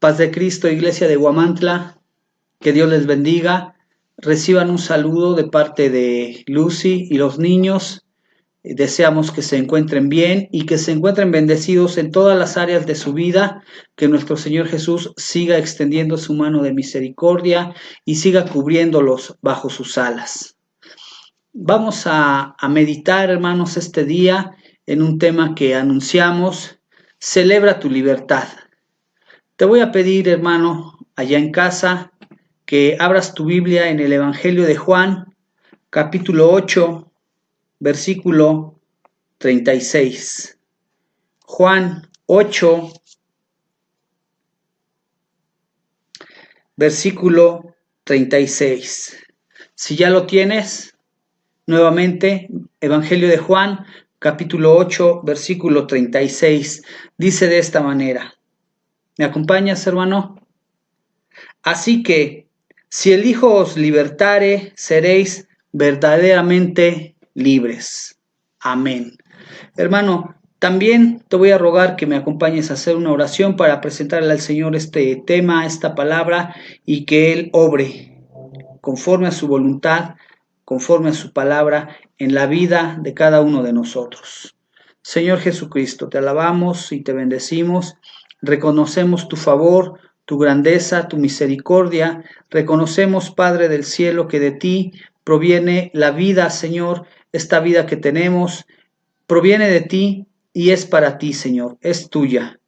Paz de Cristo, Iglesia de Huamantla, que Dios les bendiga. Reciban un saludo de parte de Lucy y los niños. Deseamos que se encuentren bien y que se encuentren bendecidos en todas las áreas de su vida, que nuestro Señor Jesús siga extendiendo su mano de misericordia y siga cubriéndolos bajo sus alas. Vamos a meditar, hermanos, este día en un tema que anunciamos: celebra tu libertad. Te voy a pedir, hermano, allá en casa, que abras tu Biblia en el Evangelio de Juan, capítulo 8, versículo 36. Juan 8, versículo 36. Si ya lo tienes, nuevamente, Evangelio de Juan, capítulo 8, versículo 36. Dice de esta manera. ¿Me acompañas, hermano? Así que, si el Hijo os libertare, seréis verdaderamente libres. Amén. Hermano, también te voy a rogar que me acompañes a hacer una oración para presentarle al Señor este tema, esta palabra, y que Él obre conforme a su voluntad, conforme a su palabra, en la vida de cada uno de nosotros. Señor Jesucristo, te alabamos y te bendecimos. Reconocemos tu favor, tu grandeza, tu misericordia. Reconocemos, Padre del cielo, que de ti proviene la vida, Señor. Esta vida que tenemos proviene de ti y es para ti, Señor, es tuya.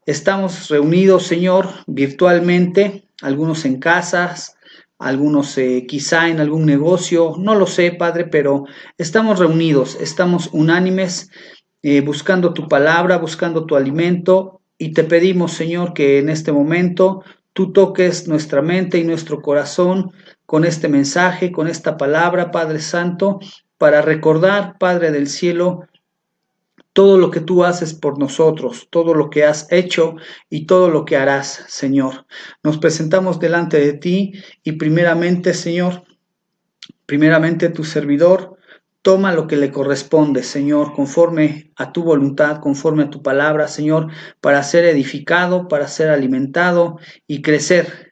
Estamos reunidos, Señor, virtualmente, algunos en casas, algunos quizá en algún negocio, no lo sé, Padre, pero estamos reunidos, estamos unánimes, buscando tu palabra, buscando tu alimento, y te pedimos, Señor, que en este momento tú toques nuestra mente y nuestro corazón con este mensaje, con esta palabra, Padre Santo, para recordar, Padre del cielo, todo lo que tú haces por nosotros, todo lo que has hecho y todo lo que harás, Señor. Nos presentamos delante de ti y primeramente, Señor, tu servidor toma lo que le corresponde, Señor, conforme a tu voluntad, conforme a tu palabra, Señor, para ser edificado, para ser alimentado y crecer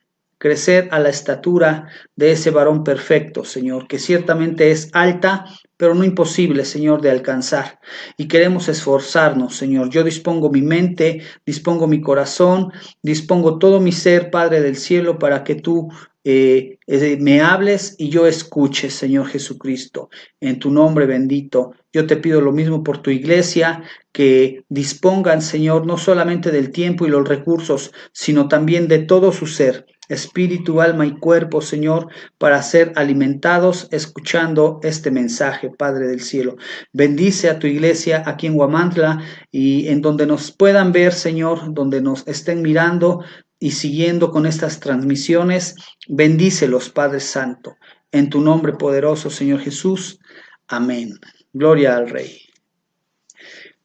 a la estatura de ese varón perfecto, Señor, que ciertamente es alta, pero no imposible, Señor, de alcanzar. Y queremos esforzarnos, Señor. Yo dispongo mi mente, dispongo mi corazón, dispongo todo mi ser, Padre del cielo, para que tú me hables y yo escuche, Señor Jesucristo. En tu nombre bendito, yo te pido lo mismo por tu iglesia, que dispongan, Señor, no solamente del tiempo y los recursos, sino también de todo su ser, espíritu, alma y cuerpo, Señor, para ser alimentados escuchando este mensaje, Padre del cielo. Bendice a tu iglesia aquí en Huamantla y en donde nos puedan ver, Señor, donde nos estén mirando y siguiendo con estas transmisiones. Bendícelos, Padre Santo, en tu nombre poderoso, Señor Jesús. Amén. Gloria al Rey.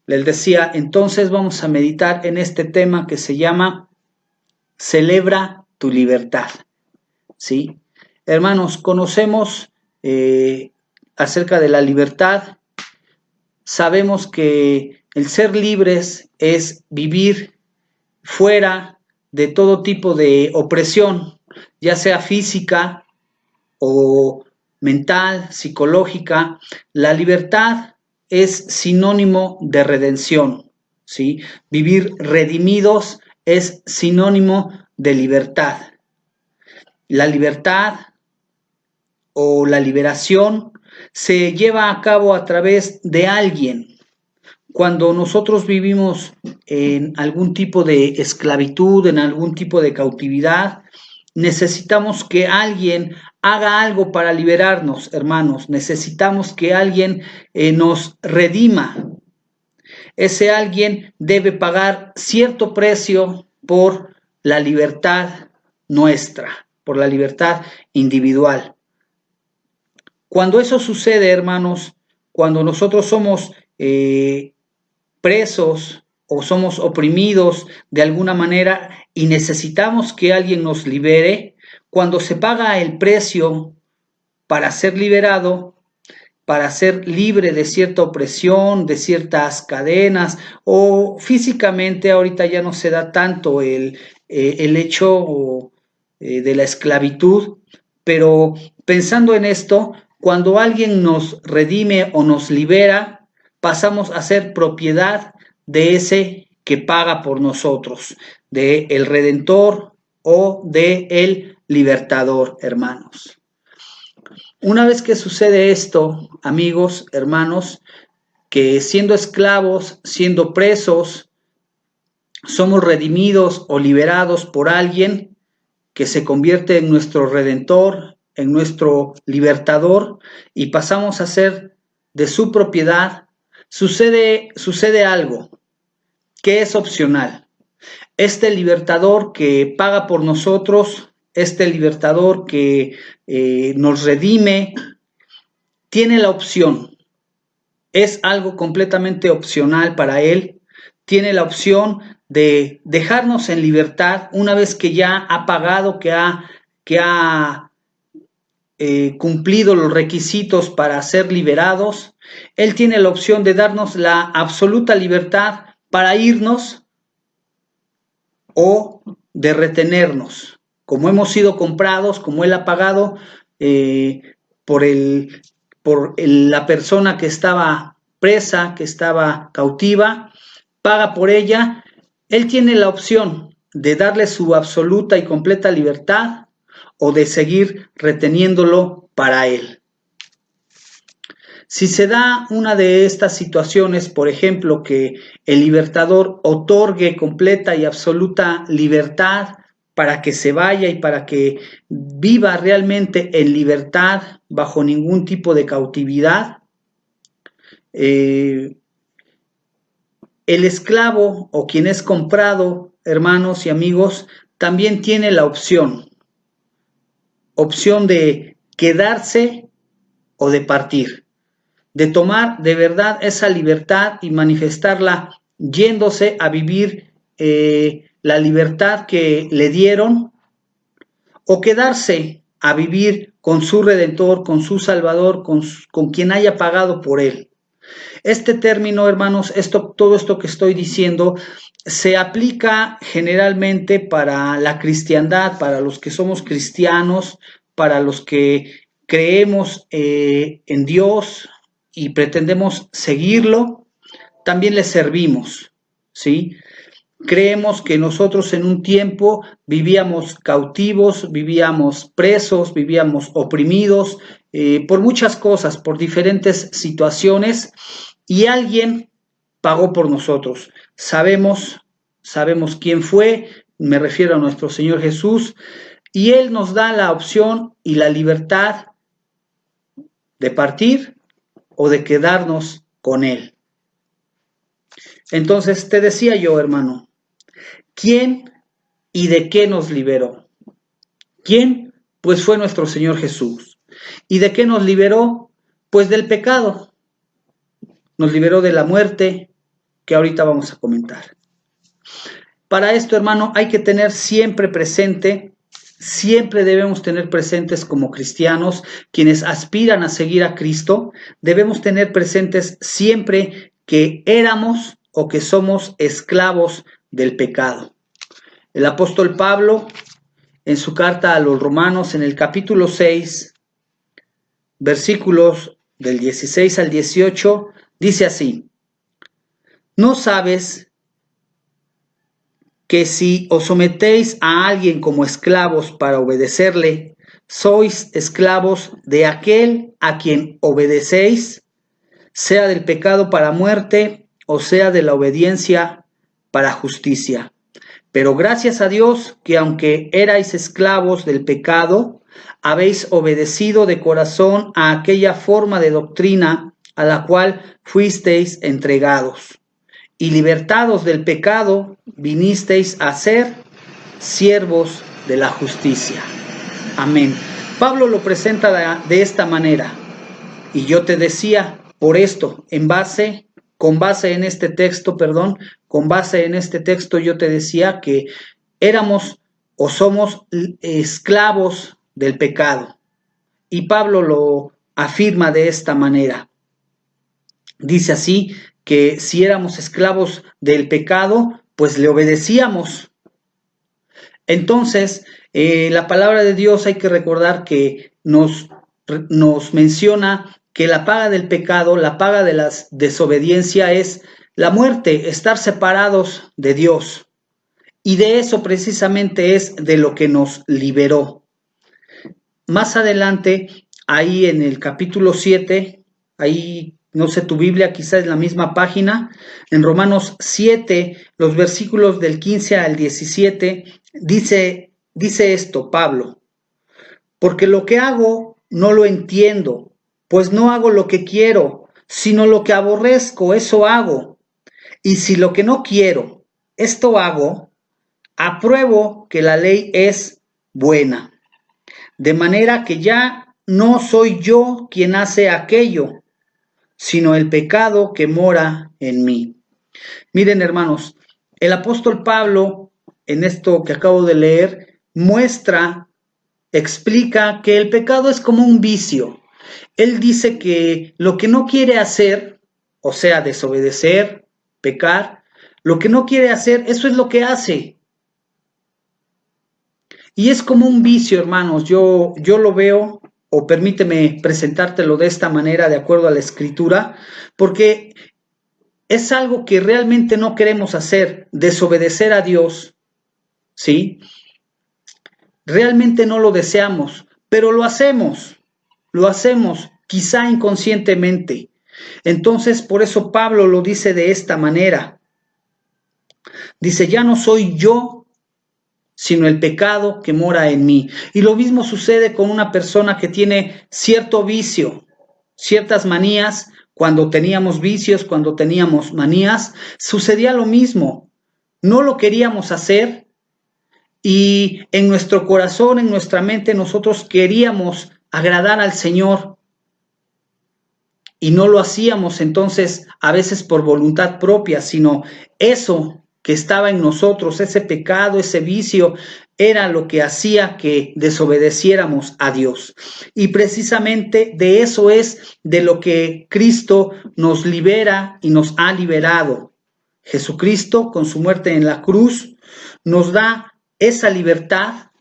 Les decía, entonces vamos a meditar en este tema que se llama Celebra tu libertad. ¿Sí? Hermanos, conocemos acerca de la libertad. Sabemos que el ser libres es vivir fuera de todo tipo de opresión, ya sea física o mental, psicológica. La libertad es sinónimo de redención, ¿sí? Vivir redimidos es sinónimo de libertad. La libertad o la liberación se lleva a cabo a través de alguien. Cuando nosotros vivimos en algún tipo de esclavitud, en algún tipo de cautividad, necesitamos que alguien haga algo para liberarnos, hermanos. Necesitamos que alguien nos redima. Ese alguien debe pagar cierto precio por la libertad nuestra, por la libertad individual. Cuando eso sucede, hermanos, cuando nosotros somos presos o somos oprimidos de alguna manera y necesitamos que alguien nos libere, cuando se paga el precio para ser liberado, para ser libre de cierta opresión, de ciertas cadenas, o físicamente ahorita ya no se da tanto el el hecho de la esclavitud, pero pensando en esto, cuando alguien nos redime o nos libera, pasamos a ser propiedad de ese que paga por nosotros, de el Redentor o de el Libertador, hermanos. Una vez que sucede esto, amigos, hermanos, que siendo esclavos, siendo presos, somos redimidos o liberados por alguien que se convierte en nuestro Redentor, en nuestro Libertador, y pasamos a ser de su propiedad, sucede algo que es opcional. Este Libertador que paga por nosotros, este Libertador que nos redime, tiene la opción. Es algo completamente opcional para él. Tiene la opción de dejarnos en libertad una vez que ya ha pagado, que ha cumplido los requisitos para ser liberados. Él tiene la opción de darnos la absoluta libertad para irnos o de retenernos. Como hemos sido comprados, como Él ha pagado por la persona que estaba presa, que estaba cautiva, paga por ella. Él tiene la opción de darle su absoluta y completa libertad o de seguir reteniéndolo para Él. Si se da una de estas situaciones, por ejemplo, que el libertador otorgue completa y absoluta libertad para que se vaya y para que viva realmente en libertad bajo ningún tipo de cautividad, el esclavo o quien es comprado, hermanos y amigos, también tiene la opción de quedarse o de partir, de tomar de verdad esa libertad y manifestarla yéndose a vivir la libertad que le dieron, o quedarse a vivir con su Redentor, con su Salvador, con quien haya pagado por él. Este término, hermanos, todo esto que estoy diciendo, se aplica generalmente para la cristiandad, para los que somos cristianos, para los que creemos en Dios y pretendemos seguirlo. También le servimos, ¿sí? Creemos que nosotros en un tiempo vivíamos cautivos, vivíamos presos, vivíamos oprimidos por muchas cosas, por diferentes situaciones, y alguien pagó por nosotros. Sabemos quién fue, me refiero a nuestro Señor Jesús, y Él nos da la opción y la libertad de partir o de quedarnos con Él. Entonces, te decía yo, hermano, ¿quién y de qué nos liberó? ¿Quién? Pues fue nuestro Señor Jesús. ¿Y de qué nos liberó? Pues del pecado. Nos liberó de la muerte, que ahorita vamos a comentar. Para esto, hermano, hay que tener siempre presente, siempre debemos tener presentes como cristianos, quienes aspiran a seguir a Cristo, debemos tener presentes siempre que éramos o que somos esclavos del pecado. El apóstol Pablo, en su carta a los Romanos, en el capítulo 6, versículos del 16 al 18, dice así: ¿no sabes que si os sometéis a alguien como esclavos para obedecerle, sois esclavos de aquel a quien obedecéis, sea del pecado para muerte o sea de la obediencia para justicia? Pero gracias a Dios que aunque erais esclavos del pecado, habéis obedecido de corazón a aquella forma de doctrina a la cual fuisteis entregados. Y libertados del pecado, vinisteis a ser siervos de la justicia. Amén. Pablo lo presenta de esta manera. Y yo te decía, por esto, con base en este texto yo te decía que éramos o somos esclavos del pecado. Y Pablo lo afirma de esta manera. Dice así, que si éramos esclavos del pecado, pues le obedecíamos. Entonces, la palabra de Dios hay que recordar que nos menciona que la paga del pecado, la paga de la desobediencia es la muerte, estar separados de Dios. Y de eso precisamente es de lo que nos liberó. Más adelante, ahí en el capítulo 7, ahí, no sé, tu Biblia quizás es la misma página, en Romanos 7, los versículos del 15 al 17, dice esto, Pablo: porque lo que hago no lo entiendo, pues no hago lo que quiero, sino lo que aborrezco, eso hago. Y si lo que no quiero, esto hago, apruebo que la ley es buena. De manera que ya no soy yo quien hace aquello, sino el pecado que mora en mí. Miren, hermanos, el apóstol Pablo, en esto que acabo de leer, explica que el pecado es como un vicio. Él dice que lo que no quiere hacer, o sea, desobedecer, pecar, lo que no quiere hacer, eso es lo que hace. Y es como un vicio, hermanos. Yo lo veo, o permíteme presentártelo de esta manera, de acuerdo a la Escritura, porque es algo que realmente no queremos hacer, desobedecer a Dios, ¿sí? Realmente no lo deseamos, pero lo hacemos, quizá inconscientemente. Entonces, por eso Pablo lo dice de esta manera. Dice, ya no soy yo, sino el pecado que mora en mí. Y lo mismo sucede con una persona que tiene cierto vicio, ciertas manías. Cuando teníamos vicios, cuando teníamos manías, sucedía lo mismo. No lo queríamos hacer y en nuestro corazón, en nuestra mente, nosotros queríamos agradar al Señor y no lo hacíamos entonces a veces por voluntad propia, sino eso que estaba en nosotros, ese pecado, ese vicio, era lo que hacía que desobedeciéramos a Dios. Y precisamente de eso es de lo que Cristo nos libera y nos ha liberado. Jesucristo, con su muerte en la cruz, nos da esa libertad.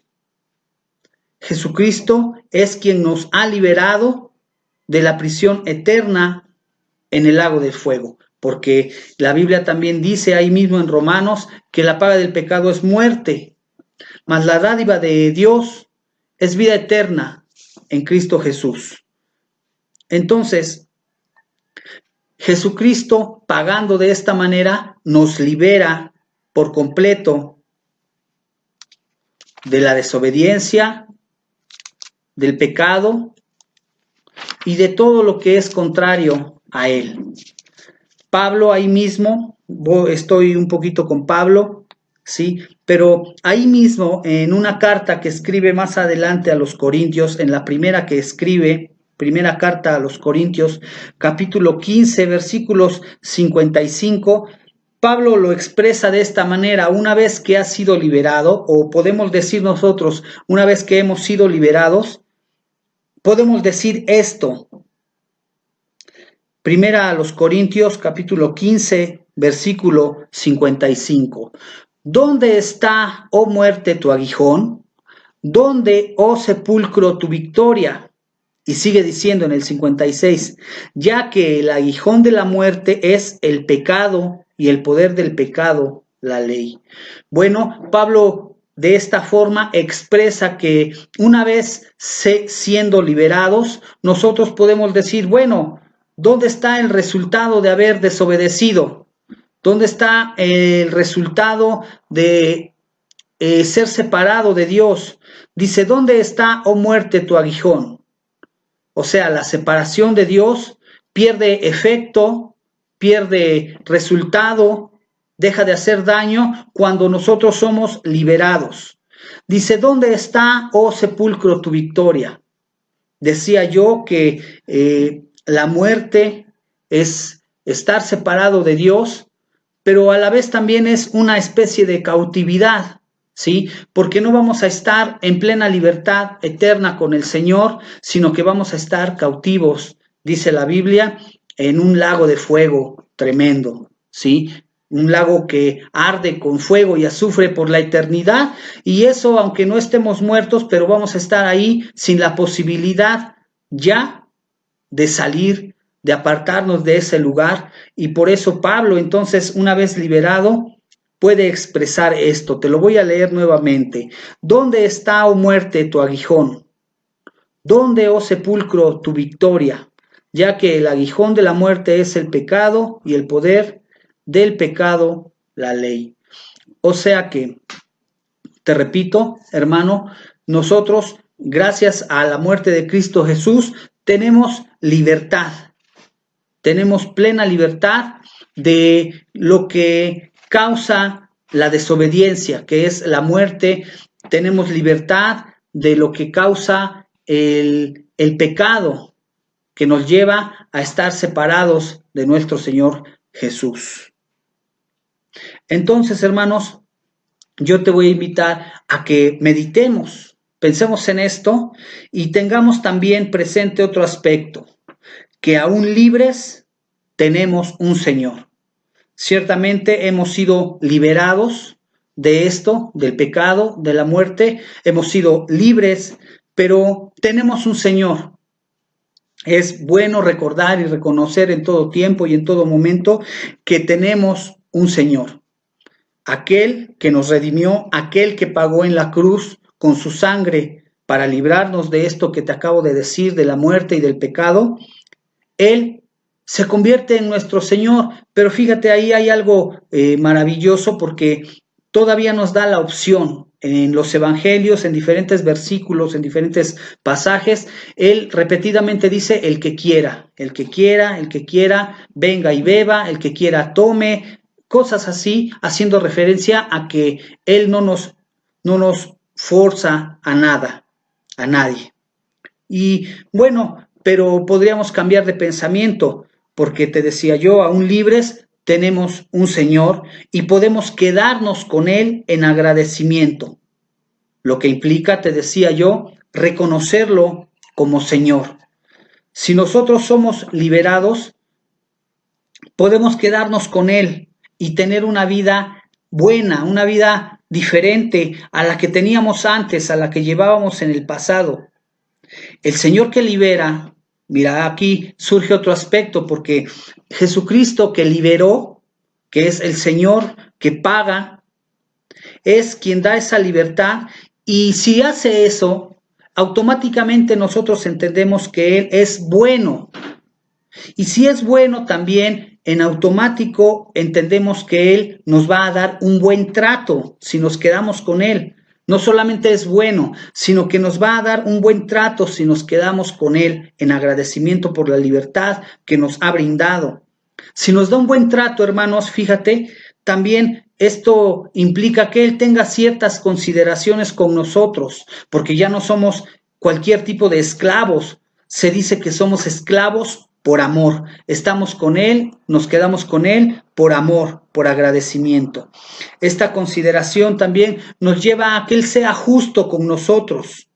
Jesucristo es quien nos ha liberado de la prisión eterna en el lago de fuego, porque la Biblia también dice ahí mismo en Romanos que la paga del pecado es muerte, mas la dádiva de Dios es vida eterna en Cristo Jesús. Entonces, Jesucristo, pagando de esta manera, nos libera por completo de la desobediencia, del pecado y de todo lo que es contrario a él. Pablo ahí mismo, estoy un poquito con Pablo, ¿sí? Pero ahí mismo, en una carta que escribe más adelante a los Corintios, en la primera que escribe, primera carta a los Corintios, capítulo 15, versículos 55, Pablo lo expresa de esta manera: una vez que ha sido liberado, o podemos decir nosotros, una vez que hemos sido liberados, podemos decir esto. Primera a los Corintios, capítulo 15, versículo 55. ¿Dónde está, oh muerte, tu aguijón? ¿Dónde, oh sepulcro, tu victoria? Y sigue diciendo en el 56, ya que el aguijón de la muerte es el pecado y el poder del pecado, la ley. Bueno, Pablo de esta forma expresa que una vez siendo liberados, nosotros podemos decir, bueno, ¿dónde está el resultado de haber desobedecido? ¿Dónde está el resultado de ser separado de Dios? Dice, ¿dónde está, oh muerte, tu aguijón? O sea, la separación de Dios pierde efecto, pierde resultado, deja de hacer daño cuando nosotros somos liberados. Dice, ¿dónde está, oh sepulcro, tu victoria? Decía yo que la muerte es estar separado de Dios, pero a la vez también es una especie de cautividad, ¿sí? Porque no vamos a estar en plena libertad eterna con el Señor, sino que vamos a estar cautivos, dice la Biblia, en un lago de fuego tremendo, ¿sí? un lago que arde con fuego y azufre por la eternidad, y eso aunque no estemos muertos, pero vamos a estar ahí sin la posibilidad ya de salir, de apartarnos de ese lugar, y por eso Pablo entonces, una vez liberado, puede expresar esto. Te lo voy a leer nuevamente. ¿Dónde está, oh muerte, tu aguijón? ¿Dónde, oh sepulcro, tu victoria? Ya que el aguijón de la muerte es el pecado y el poder del pecado, la ley. O sea que, te repito, hermano, nosotros, gracias a la muerte de Cristo Jesús, tenemos libertad. Tenemos plena libertad de lo que causa la desobediencia, que es la muerte. Tenemos libertad de lo que causa el pecado, que nos lleva a estar separados de nuestro Señor Jesús. Entonces, hermanos, yo te voy a invitar a que meditemos, pensemos en esto y tengamos también presente otro aspecto, que aún libres tenemos un Señor. Ciertamente hemos sido liberados de esto, del pecado, de la muerte, hemos sido libres, pero tenemos un Señor. Es bueno recordar y reconocer en todo tiempo y en todo momento que tenemos un Señor. Aquel que nos redimió, aquel que pagó en la cruz con su sangre para librarnos de esto que te acabo de decir, de la muerte y del pecado, Él se convierte en nuestro Señor. Pero fíjate, ahí hay algo maravilloso, porque todavía nos da la opción en los evangelios, en diferentes versículos, en diferentes pasajes. Él repetidamente dice: el que quiera, el que quiera, el que quiera, venga y beba, el que quiera tome, cosas así, haciendo referencia a que Él no nos forza a nada, a nadie. Y bueno, pero podríamos cambiar de pensamiento, porque te decía yo, aún libres tenemos un Señor y podemos quedarnos con Él en agradecimiento, lo que implica, te decía yo, reconocerlo como Señor. Si nosotros somos liberados, podemos quedarnos con Él y tener una vida buena, una vida diferente a la que teníamos antes, a la que llevábamos en el pasado. El Señor que libera, mira, aquí surge otro aspecto, porque Jesucristo que liberó, que es el Señor que paga, es quien da esa libertad, y si hace eso, automáticamente nosotros entendemos que Él es bueno. Y si es bueno, también en automático entendemos que Él nos va a dar un buen trato si nos quedamos con Él. No solamente es bueno, sino que nos va a dar un buen trato si nos quedamos con Él en agradecimiento por la libertad que nos ha brindado. Si nos da un buen trato, hermanos, fíjate, también esto implica que Él tenga ciertas consideraciones con nosotros, porque ya no somos cualquier tipo de esclavos. Se dice que somos esclavos por amor. Estamos con Él, nos quedamos con Él por amor, por agradecimiento. Esta consideración también nos lleva a que Él sea justo con nosotros.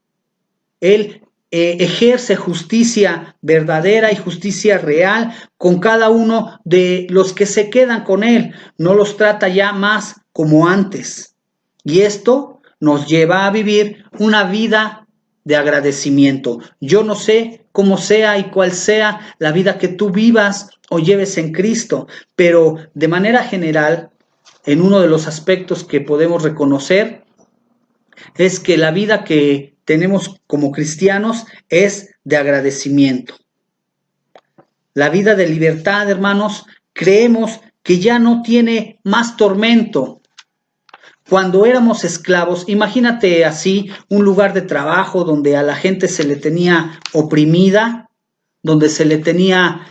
Él ejerce justicia verdadera y justicia real con cada uno de los que se quedan con Él. No los trata ya más como antes. Y esto nos lleva a vivir una vida de agradecimiento. Yo no sé cómo sea y cuál sea la vida que tú vivas o lleves en Cristo, pero de manera general, en uno de los aspectos que podemos reconocer es que la vida que tenemos como cristianos es de agradecimiento. La vida de libertad, hermanos, creemos que ya no tiene más tormento. Cuando éramos esclavos, imagínate así un lugar de trabajo donde a la gente se le tenía oprimida, donde se le tenía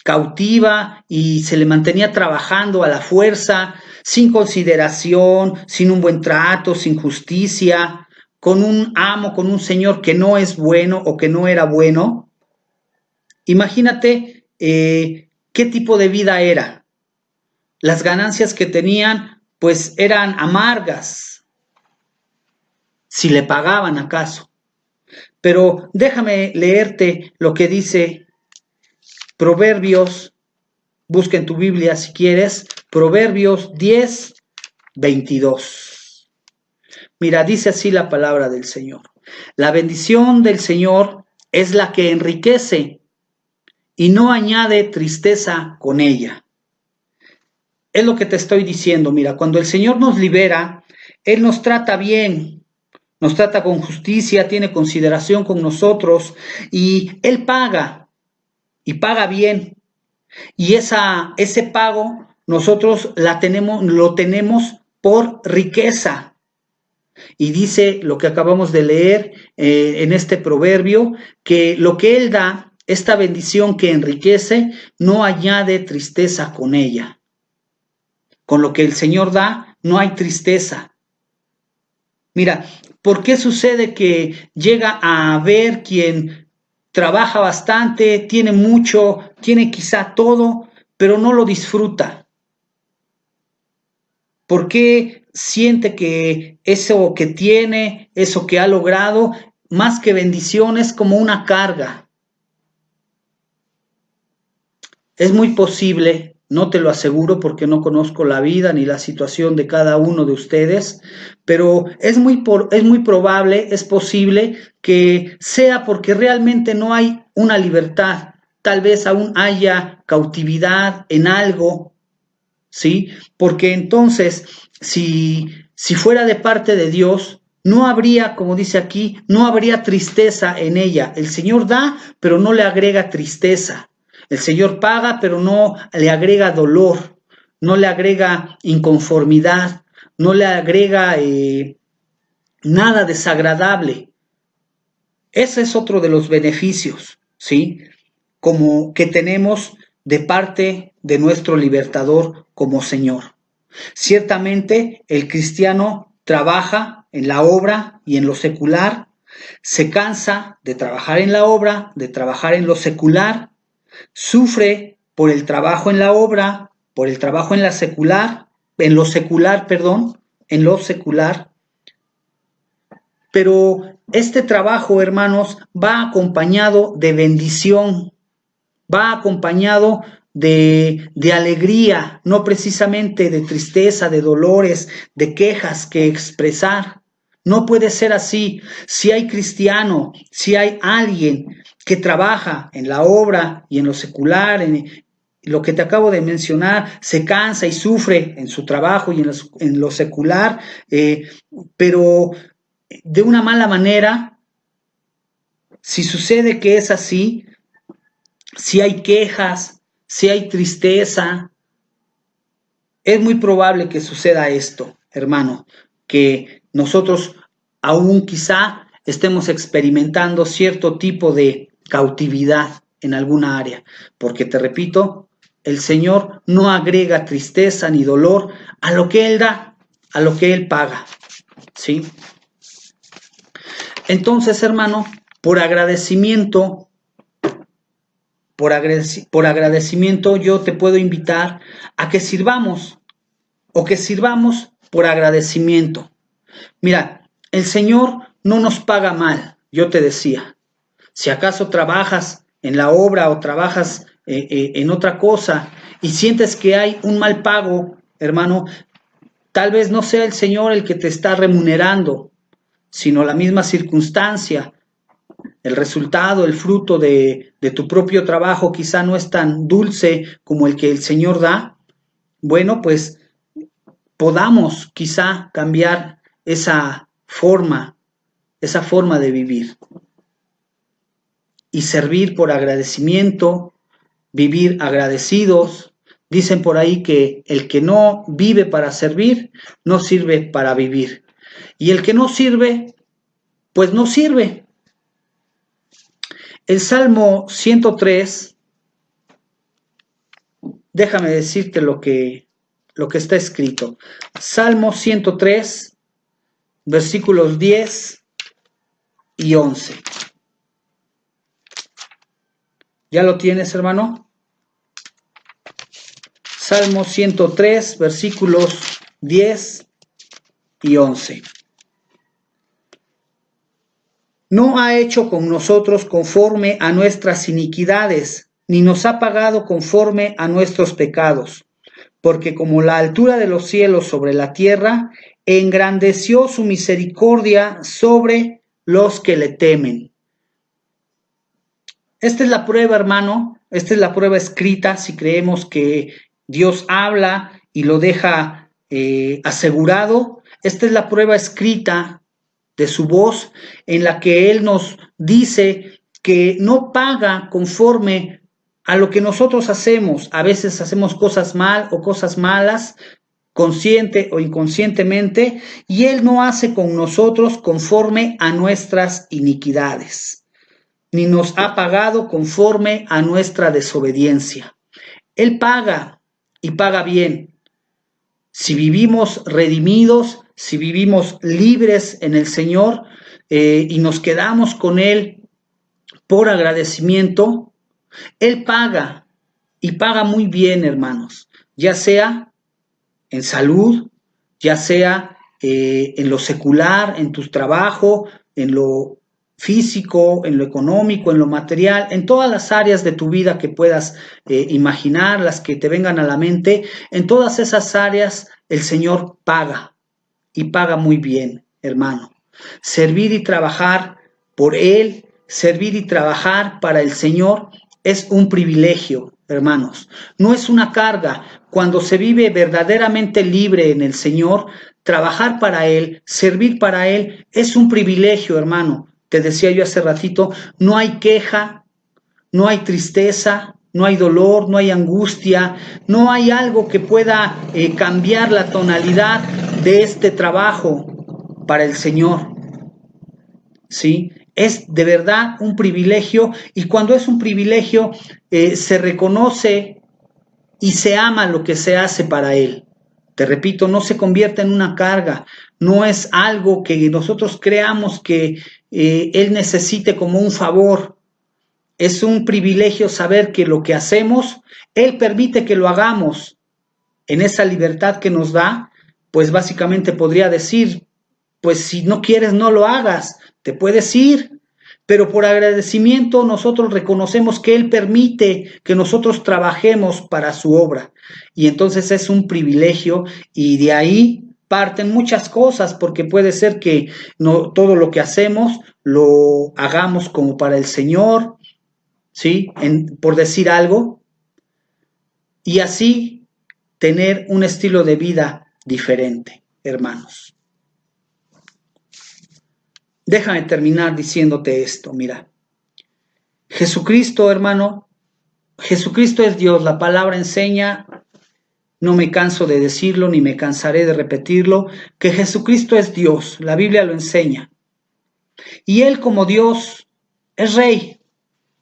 cautiva y se le mantenía trabajando a la fuerza, sin consideración, sin un buen trato, sin justicia, con un amo, con un señor que no es bueno o que no era bueno. Imagínate qué tipo de vida era. Las ganancias que tenían pues eran amargas, si le pagaban acaso. Pero déjame leerte lo que dice Proverbios, busca en tu Biblia si quieres, Proverbios 10, 22. Mira, dice así la palabra del Señor. La bendición del Señor es la que enriquece y no añade tristeza con ella. Es lo que te estoy diciendo. Mira, cuando el Señor nos libera, Él nos trata bien, nos trata con justicia, tiene consideración con nosotros y Él paga y paga bien. Y ese pago nosotros lo tenemos por riqueza. Y dice lo que acabamos de leer en este proverbio, que lo que Él da, esta bendición que enriquece, no añade tristeza con ella. Con lo que el Señor da, no hay tristeza. Mira, ¿por qué sucede que llega a haber quien trabaja bastante, tiene mucho, tiene quizá todo, pero no lo disfruta? ¿Por qué siente que eso que tiene, eso que ha logrado, más que bendiciones, como una carga? Es muy posible, no te lo aseguro porque no conozco la vida ni la situación de cada uno de ustedes, pero es muy probable, es posible que sea porque realmente no hay una libertad. Tal vez aún haya cautividad en algo, ¿sí? Porque entonces, si fuera de parte de Dios, no habría, como dice aquí, no habría tristeza en ella. El Señor da, pero no le agrega tristeza. El Señor paga, pero no le agrega dolor, no le agrega inconformidad, no le agrega nada desagradable. Ese es otro de los beneficios, ¿sí? Como que tenemos de parte de nuestro libertador como Señor. Ciertamente el cristiano trabaja en la obra y en lo secular, se cansa de trabajar en la obra, de trabajar en lo secular, sufre por el trabajo en la obra, por el trabajo en lo secular, pero este trabajo, hermanos, va acompañado de bendición, va acompañado de alegría, no precisamente de tristeza, de dolores, de quejas que expresar. No puede ser así. Si hay cristiano, si hay alguien que trabaja en la obra y en lo secular, en lo que te acabo de mencionar, se cansa y sufre en su trabajo y en lo secular, pero de una mala manera, si sucede que es así, si hay quejas, si hay tristeza, es muy probable que suceda esto, hermano, que nosotros aún quizá estemos experimentando cierto tipo de cautividad en alguna área, porque te repito, el Señor no agrega tristeza ni dolor a lo que Él da, a lo que Él paga, ¿sí? Entonces, hermano, por agradecimiento yo te puedo invitar a que sirvamos o que sirvamos por agradecimiento. Mira, el Señor no nos paga mal, yo te decía. Si acaso trabajas en la obra o trabajas en otra cosa y sientes que hay un mal pago, hermano, tal vez no sea el Señor el que te está remunerando, sino la misma circunstancia. El resultado, el fruto de tu propio trabajo quizá no es tan dulce como el que el Señor da. Bueno, pues podamos quizá cambiar esa forma de vivir y servir por agradecimiento, vivir agradecidos. Dicen por ahí que el que no vive para servir, no sirve para vivir. Y el que no sirve, pues no sirve. El Salmo 103, déjame decirte lo que está escrito. Salmo 103, versículos 10 y 11. ¿Ya lo tienes, hermano? Salmo 103, versículos 10 y 11. No ha hecho con nosotros conforme a nuestras iniquidades, ni nos ha pagado conforme a nuestros pecados. porque como la altura de los cielos sobre la tierra, engrandeció su misericordia sobre los que le temen. Esta es la prueba, hermano, esta es la prueba escrita, si creemos que Dios habla y lo deja asegurado. Esta es la prueba escrita de su voz, en la que Él nos dice que no paga conforme a lo que nosotros hacemos. A veces hacemos cosas mal o cosas malas, consciente o inconscientemente, y Él no hace con nosotros conforme a nuestras iniquidades, ni nos ha pagado conforme a nuestra desobediencia. Él paga y paga bien. Si vivimos redimidos, si vivimos libres en el Señor y nos quedamos con Él por agradecimiento, Él paga y paga muy bien, hermanos, ya sea en salud, ya sea en lo secular, en tu trabajo, en lo físico, en lo económico, en lo material, en todas las áreas de tu vida que puedas imaginar, las que te vengan a la mente. En todas esas áreas el Señor paga y paga muy bien, hermano. Servir y trabajar por Él, servir y trabajar para el Señor es un privilegio, hermanos. No es una carga. Cuando se vive verdaderamente libre en el Señor, trabajar para Él, servir para Él, es un privilegio, hermano. Te decía yo hace ratito, no hay queja, no hay tristeza, no hay dolor, no hay angustia, no hay algo que pueda cambiar la tonalidad de este trabajo para el Señor. ¿Sí? Es de verdad un privilegio, y cuando es un privilegio se reconoce y se ama lo que se hace para Él. Te repito, no se convierte en una carga, no es algo que nosotros creamos que Él necesite como un favor. Es un privilegio saber que lo que hacemos, Él permite que lo hagamos. En esa libertad que nos da, pues básicamente podría decir, pues si no quieres, no lo hagas, te puedes ir. Pero por agradecimiento nosotros reconocemos que Él permite que nosotros trabajemos para su obra. Y entonces es un privilegio, y de ahí parten muchas cosas, porque puede ser que no todo lo que hacemos lo hagamos como para el Señor, ¿sí? Por decir algo, y así tener un estilo de vida diferente, hermanos. Déjame terminar diciéndote esto, mira. Jesucristo, hermano, Jesucristo es Dios, la palabra enseña, no me canso de decirlo, ni me cansaré de repetirlo, que Jesucristo es Dios, la Biblia lo enseña. Y Él como Dios es Rey,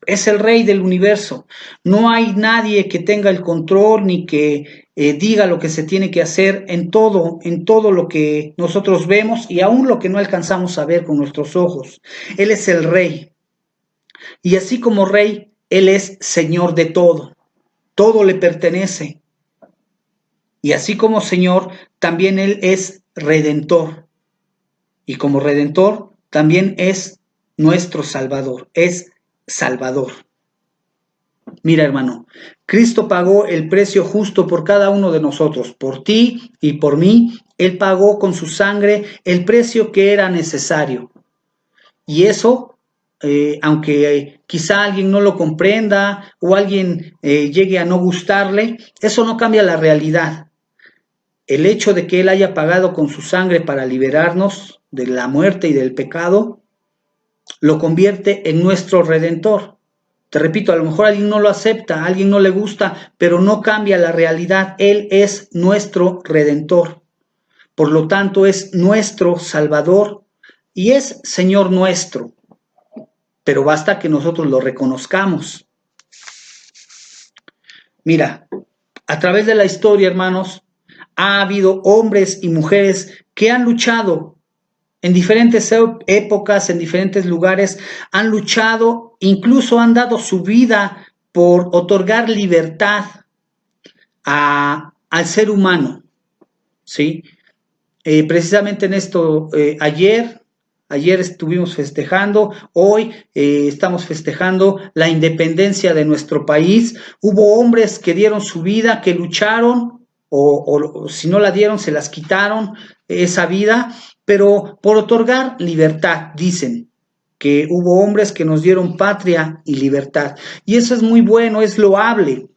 es el Rey del universo. No hay nadie que tenga el control ni que diga lo que se tiene que hacer en todo lo que nosotros vemos y aún lo que no alcanzamos a ver con nuestros ojos. Él es el Rey. Y así como Rey, Él es Señor de todo. Todo le pertenece. Y así como Señor, también Él es Redentor. Y como Redentor, también es nuestro Salvador. Es Salvador. Mira, hermano, Cristo pagó el precio justo por cada uno de nosotros, por ti y por mí. Él pagó con su sangre el precio que era necesario. Y eso, aunque quizá alguien no lo comprenda o alguien llegue a no gustarle, eso no cambia la realidad. El hecho de que Él haya pagado con su sangre para liberarnos de la muerte y del pecado, lo convierte en nuestro Redentor. Te repito, a lo mejor alguien no lo acepta, a alguien no le gusta, pero no cambia la realidad. Él es nuestro Redentor. Por lo tanto, es nuestro Salvador y es Señor nuestro. Pero basta que nosotros lo reconozcamos. Mira, a través de la historia, hermanos, ha habido hombres y mujeres que han luchado en diferentes épocas, en diferentes lugares, han luchado, incluso han dado su vida por otorgar libertad al ser humano, ¿sí? Precisamente en esto, ayer estuvimos festejando, hoy estamos festejando la independencia de nuestro país. Hubo hombres que dieron su vida, que lucharon o si no la dieron, se las quitaron esa vida, pero por otorgar libertad, dicen que hubo hombres que nos dieron patria y libertad. Y eso es muy bueno, es loable.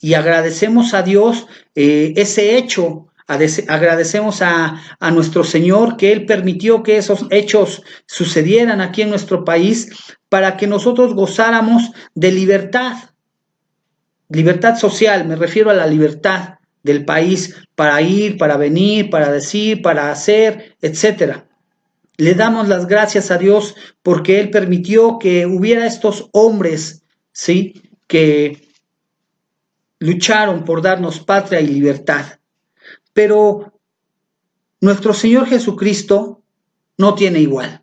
Y agradecemos a Dios ese hecho, agradecemos a nuestro Señor que Él permitió que esos hechos sucedieran aquí en nuestro país para que nosotros gozáramos de libertad social, me refiero a la libertad del país para ir, para venir, para decir, para hacer, etcétera. Le damos las gracias a Dios porque Él permitió que hubiera estos hombres, ¿sí?, que lucharon por darnos patria y libertad. Pero nuestro Señor Jesucristo no tiene igual.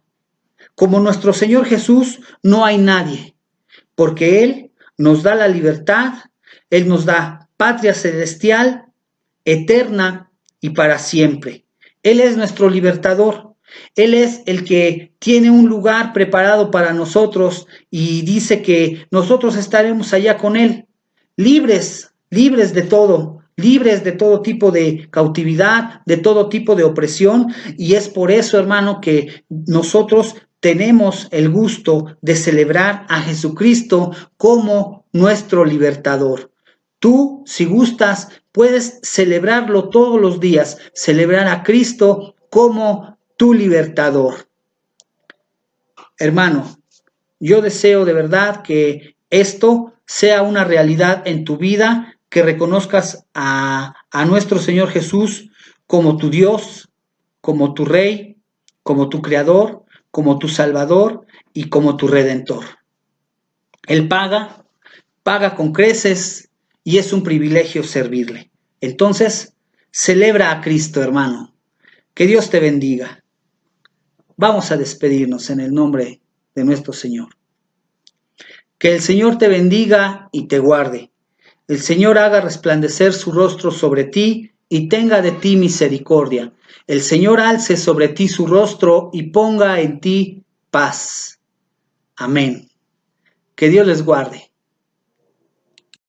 Como nuestro Señor Jesús no hay nadie, porque Él nos da la libertad, Él nos da patria celestial, eterna y para siempre. Él es nuestro libertador. Él es el que tiene un lugar preparado para nosotros y dice que nosotros estaremos allá con Él, libres de todo tipo de cautividad, de todo tipo de opresión. Y es por eso, hermano, que nosotros tenemos el gusto de celebrar a Jesucristo como nuestro libertador. Tú, si gustas, puedes celebrarlo todos los días, celebrar a Cristo como tu libertador. Hermano, yo deseo de verdad que esto sea una realidad en tu vida, que reconozcas a nuestro Señor Jesús como tu Dios, como tu Rey, como tu Creador, como tu Salvador y como tu Redentor. Él paga con creces y es un privilegio servirle. Entonces, celebra a Cristo, hermano. Que Dios te bendiga. Vamos a despedirnos en el nombre de nuestro Señor. Que el Señor te bendiga y te guarde. El Señor haga resplandecer su rostro sobre ti y tenga de ti misericordia. El Señor alce sobre ti su rostro y ponga en ti paz. Amén. Que Dios les guarde.